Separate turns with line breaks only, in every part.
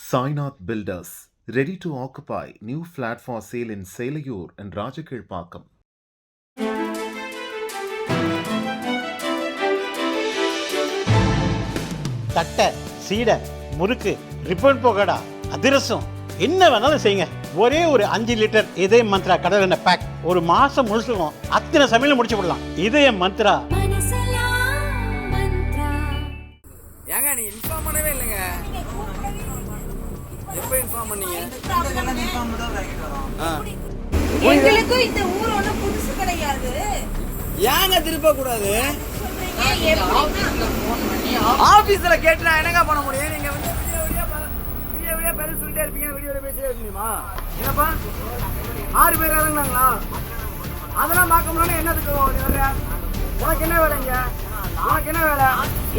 Sainath Builders, ready to occupy new flat for sale in Selayur and Rajakilpakkam.
தட்டை, சீடை, முறுக்கு, ribbon போகடா, அதிரசம் என்ன வேணாலும் செய்யுங்க. ஒரே ஒரு 5 லிட்டர் இதய மந்த்ரா கடல் எண்ணெய் பேக் ஒரு மாசம் முழுசுக்கும் அத்தனை சமையல் முடிச்சு விடலாம். இதய மந்த்ரா.
ஏங்க நீ இன்ஃபார்ம் பண்ணவே இல்லைங்க. எப்போ இன்ஃபார்ம் பண்ணீங்க?
எங்களுக்கு இந்த ஊர் ஒன்றும் புதுசு கிடையாது.
ஏங்க திருப்ப கூடாது? ஆபீஸ்ல கேட்டு நான் என்னங்க பண்ண முடியும்? நீங்க வந்து வீடியோ பேச சொல்லிட்டே இருப்பீங்க, வீடியோல பேசிட்டே இருக்கணுமா? என்னப்பா 6 பேர் இறங்குனாங்களா? அதெல்லாம் பார்க்க முடியல. என்னதுக்கு நீ வர்ற? உனக்கு என்ன வேலைங்க? உனக்கு என்ன வேலை?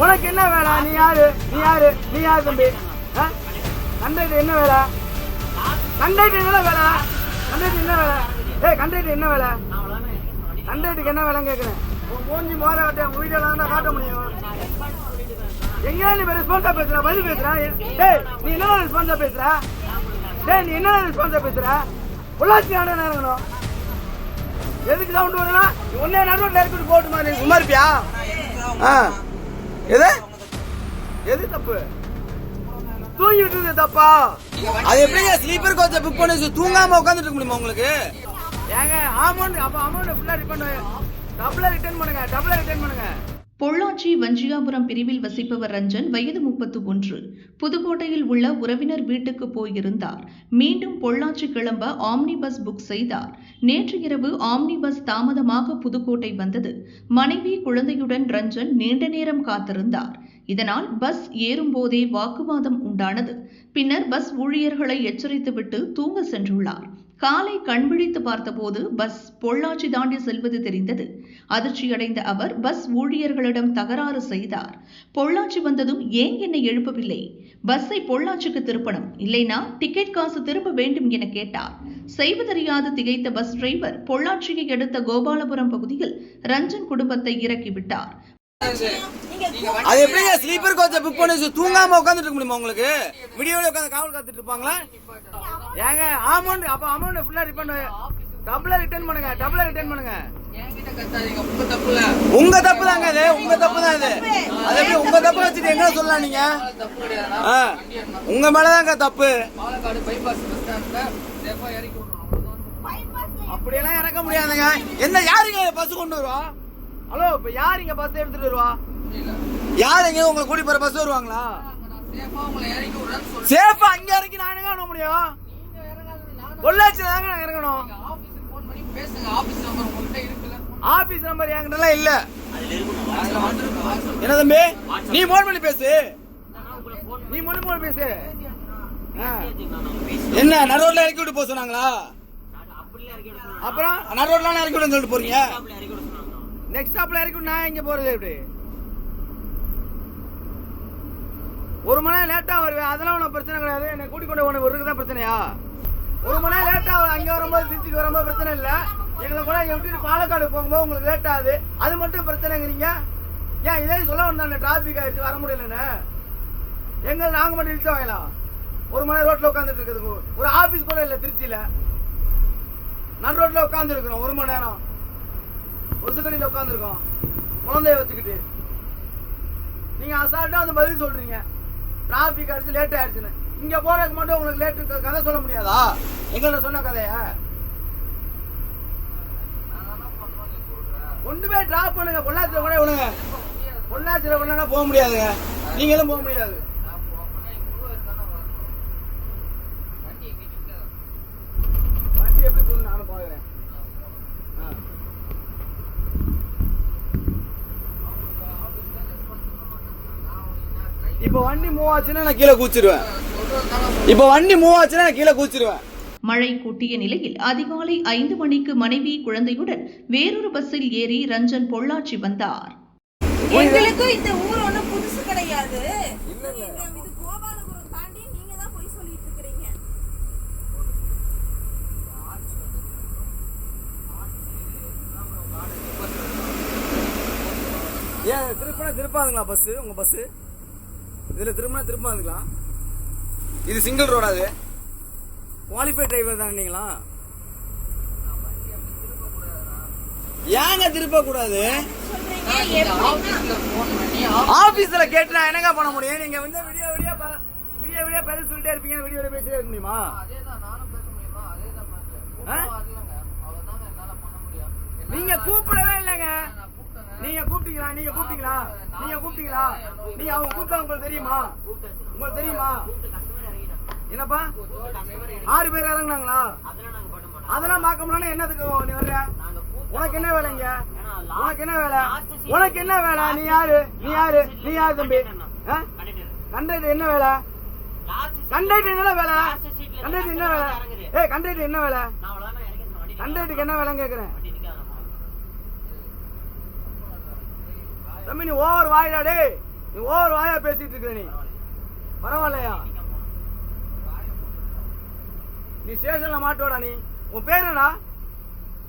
உனக்கு என்ன வேலை? நீ யாரு? நீ யாரு? நீ யாரு தம்பி? கண்டக்டர் என்ன வேலை? கண்டக்டர் என்ன வேலை? கண்டக்டர் என்ன வேலை? ஏய் கண்டக்டர் என்ன வேலை? கண்டக்டருக்கு என்ன வேலைன்னு கேட்குறேன். மூஞ்சி மோர காட்ட உங்க வீடியோல தான் காட்ட முடியும். எங்க நீ ரெஸ்பான்ஸா பேசுற? பதில் பேசுற? டேய் நீ என்ன ரெஸ்பான்ஸா பேசுற? டேய் நீ என்ன ரெஸ்பான்ஸா பேசுற? உள்ளாட்சி ஆட நேரங்கணும். எதுக்கு சவுண்ட் வரலாம்? ஒன்னே நடுவுல இறக்கிட்டு போட்டுமா? நீ சும்மா இருப்பியா? எது எது தப்பு? தூங்கிட்டு இருந்தது தப்பா? அது எப்படிங்க ஸ்லீப்பர் கோச்சை புக் பண்ணி தூங்காம உட்காந்துட்டு இருக்க முடியுமா உங்களுக்கு? ஏங்க அமௌண்ட் அப்ப அமௌண்ட் ஃபுல்லா டபுளா ரிட்டர்ன் பண்ணுங்க.
பொள்ளாச்சி வஞ்சியாபுரம் பிரிவில் வசிப்பவர் ரஞ்சன், வயது 31. புதுக்கோட்டையில் உள்ள உறவினர் வீட்டுக்கு போயிருந்தார். மீண்டும் பொள்ளாச்சி கிளம்ப ஆம்னி பஸ் புக் செய்தார். நேற்று இரவு ஆம்னி பஸ் தாமதமாக புதுக்கோட்டை வந்தது. மனைவி குழந்தையுடன் ரஞ்சன் நீண்ட நேரம் காத்திருந்தார். இதனால் பஸ் ஏறும்போதே வாக்குவாதம் உண்டானது. பின்னர் பஸ் ஊழியர்களை எச்சரித்துவிட்டு தூங்க சென்றுள்ளார். காலை கண்விழித்து பார்த்தபோது பஸ் பொள்ளாச்சி தாண்டி செல்வது தெரிந்தது. அதிர்ச்சியடைந்த அவர் பஸ் ஊழியர்களிடம் தகராறு செய்தார். பொள்ளாச்சி வந்ததும் ஏன் என்னை எழுப்பவில்லை? பஸ்ஸை பொள்ளாச்சிக்கு திருப்பணும், இல்லைனா டிக்கெட் காசு திரும்ப வேண்டும் என கேட்டார். செய்வதறியாது திகைத்த பஸ் டிரைவர் பொள்ளாச்சியை அடுத்த கோபாலபுரம் பகுதியில் ரஞ்சன் குடும்பத்தை இறக்கிவிட்டார்.
அது எப்படிங்க ஸ்லீப்பர் கோச்சை புக் பண்ணி தூங்காம உட்காந்துட்டு இருக்க முடியுமா உங்களுக்கு? வீடியோல உட்காந்து காவல் காத்துட்டு இருப்பாங்களா? ஏங்க அமௌண்ட் அப்ப அமௌண்ட் ஃபுல்லா டபுளா ரிட்டர்ன் பண்ணுங்க. உங்க தப்பு தாங்க இது. உங்க தப்பு தான் இது. அது எப்படி உங்க தப்பு வச்சுட்டு எங்க சொல்லலாம் நீங்க? உங்க மேலதாங்க தப்பு. அப்படியெல்லாம் இறக்க முடியாதுங்க. என்ன யாருங்க பஸ் கொண்டு வருவா? ஹலோ இப்ப யார் இங்க பஸ் எடுத்துட்டு வருவா? யார் இங்க உங்களை கூட்டி போற பஸ் வருவாங்களா? சேஃபா அங்க இறக்கி நான் எங்க வர முடியும்? பொள்ளாச்சில தாங்க நான் இறங்கணும். ஆபீஸ் நம்பர் என்கிட்ட இல்ல. என்ன தம்பி நீ போன் பண்ணி பேசு. என்ன நடுரோட்ல இறக்கி விட்டு போக சொன்னாங்களா? அப்புறம் நடுரோட்ல இறக்கி விட்டு சொல்லிட்டு போறீங்க. நெக்ஸ்ட் ஸ்டாப்ல இறக்கி நான் இங்க போறது எப்படி? 1 மணி நேரம் லேட்டா வருவேன், அதெல்லாம் உனக்கு பிரச்சனை கிடையாது. என்னை கூட்டிக் கொண்டு உனக்கு ஒருக்கு தான் பிரச்சனையா? 1 மணி நேரம் லேட்டா அங்க வரும்போது திருச்சிக்கு வரும்போது பிரச்சனை இல்ல. எங்களை கூட இங்க விட்டுட்டு பாலக்காடு போகும்போது உங்களுக்கு லேட் ஆகுது, அது மட்டும் பிரச்சனைங்கிறீங்க. ஏன் இதே சொல்ல வந்தாங்க டிராபிக் ஆயிடுச்சு வர முடியலன்னு? எங்க நாங்க மட்டும் இழுத்து வாங்கலாம்? 1 மணி நேரம் ரோட்ல உட்காந்துட்டு இருக்குது. ஒரு ஆபீஸ் கூட இல்ல திருச்சியில. நடு ரோட்ல உட்காந்து இருக்கிறோம் 1 மணி நேரம். ஒதுக்கடியில உட்காந்துருக்கோம் குழந்தைய வச்சுக்கிட்டு. நீங்க அசால்ட்டா வந்து பதில் சொல்றீங்க டிராபிக் ஆயிடுச்சு லேட் ஆயிடுச்சுன்னு. இங்க போறதுக்கு மட்டும் உங்களுக்கு லேட்டு கதை சொல்ல முடியாதா? எங்க சொன்ன கதைய கொண்டு போய் டிராப் பண்ணுங்க. பொள்ளாச்சியில கூட விடுங்க. பொள்ளாச்சியில விடலன்னா போக முடியாதுங்க. நீங்களும் போக முடியாது. வண்டி எப்படி போகுது நானும் பாக்குறேன். இப்ப வண்டி மூவ் ஆச்சுன்னா நான் கீழே கூச்சிருவேன்.
மழை கொட்டிய நிலையில் அதிகாலை 5 மணிக்கு மனைவி குழந்தையுடன் வேறொரு பஸ்ஸில் ஏறி ரஞ்சன் பொள்ளாச்சி வந்தார்.
எங்களுக்கு இந்த ஊர் ஒன்றும் புதுசு கிடையாது. இது கோபாலபுரம் தாண்டி நீங்க தான் போய் சொல்லிட்டு இருக்கீங்க.
ஏன் திருப்பாதுங்களா பஸ்? உங்க பஸ் இதுல திருப்பாதுங்களா? இது சிங்கிள் ரோடா? அது குவாலிஃபைட் டிரைவர் தானே நீங்களா? ஏங்க திருப்ப கூடாது? ஆபீஸ்ல கேட்டு நான் என்னங்க பண்ண முடியும்? நீங்க வந்து வீடியோ பதில் சொல்லிட்டே இருப்பீங்க, வீடியோல பேசிட்டே இருக்க முடியுமா? நீங்க கூப்பிடவே இல்லைங்க. நீங்க கூப்பிட்டீங்களா? நீங்க அவங்க கூப்பிட்டா உங்களுக்கு தெரியுமா? என்னப்பா 6 பேர் இறங்குனாங்களா? அதெல்லாம் பார்க்க முடியல. என்னதுக்கு நீ வர்ற? உனக்கு என்ன வேலைங்க? உனக்கு என்ன வேலை? நீ யாரு தம்பி? கண்டக்டர் என்ன வேலை? கண்டக்டர் என்ன வேலை? ஏய் கண்டக்டர் என்ன வேலை? கண்டக்டருக்கு என்ன வேலைன்னு கேக்குறேன். தம்பி நீ ஓவர் வாயிடா டேய். நீ ஓவர் வாயா பேசிட்டு இருக்க. நீ பரவாயில்லையா? நீ ஸ்டேஷன்ல மாட்டோடா. நீ உன் பேர் என்னடா?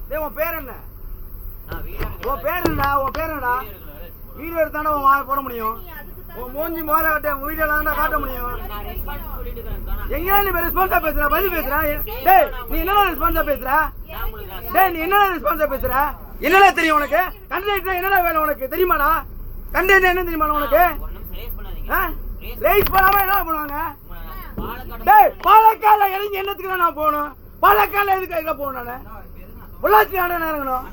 டேய் உன் பேர் என்ன? வீடியோ எடுத்தானே உன் வாயை போட முடியும். உன் மூஞ்சி மோர வீடியோல தான் காட்ட முடியும். எங்க நீ ரெஸ்பான்ஸா பேசுற? பதில் பேசுற? டேய் நீ என்னடா ரெஸ்பான்ஸா பேசுற? என்னடா தெரியும் உனக்கு? கண்டக்டர் என்னடா வேலை உனக்கு தெரியுமாடா? கண்டக்டர் என்ன தெரியுமா உனக்கு? ரேஸ் பண்ணாம என்ன பண்ணுவாங்க? டேய் பாலக்காடுல இறங்கி என்னத்துக்கு நான் போகணும்? பாலக்காடுல எதுக்கு போகணும்? நானு பொள்ளாச்சி ஆனா இறங்கணும்.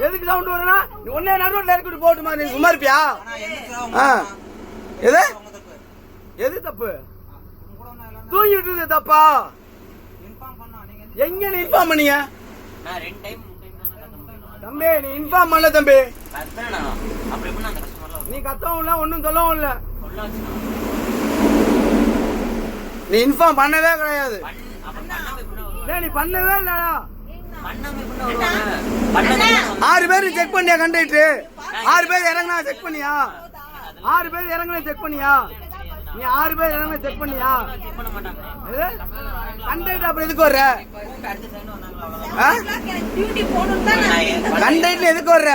எதுக்கு சவுண்ட் வரும்னா ஒன்னே நடுவில் இறக்கிட்டு போட்டுமா? நீ சும்மா இருப்பியா? எது தப்பு? தூங்கிட்டு தப்பா? எங்க நீ இன்ஃபார்ம் பண்ணீங்க? தம்பி நீ இன்ஃபார்ம் பண்ணல தம்பி. நீ கத்தவும் இல்ல ஒன்னும் சொல்லவும் இல்ல. நீ இன்ஃபார்ம் பண்ணவே கிடையாது. நீ பண்ணவே இல்லடா. 6 பேர் செக் பண்ணியா? கண்டக்டர் 6 பேர் இறங்கினா செக் பண்ணியா? 6 பேர் இறங்கினா செக் பண்ணியா? நீ 6 பேர் இறங்கினா செக் பண்ணியா? கண்டக்டர் அப்புறம் எதுக்கு வர்ற? கண்டக்டர் எதுக்கு வர்ற?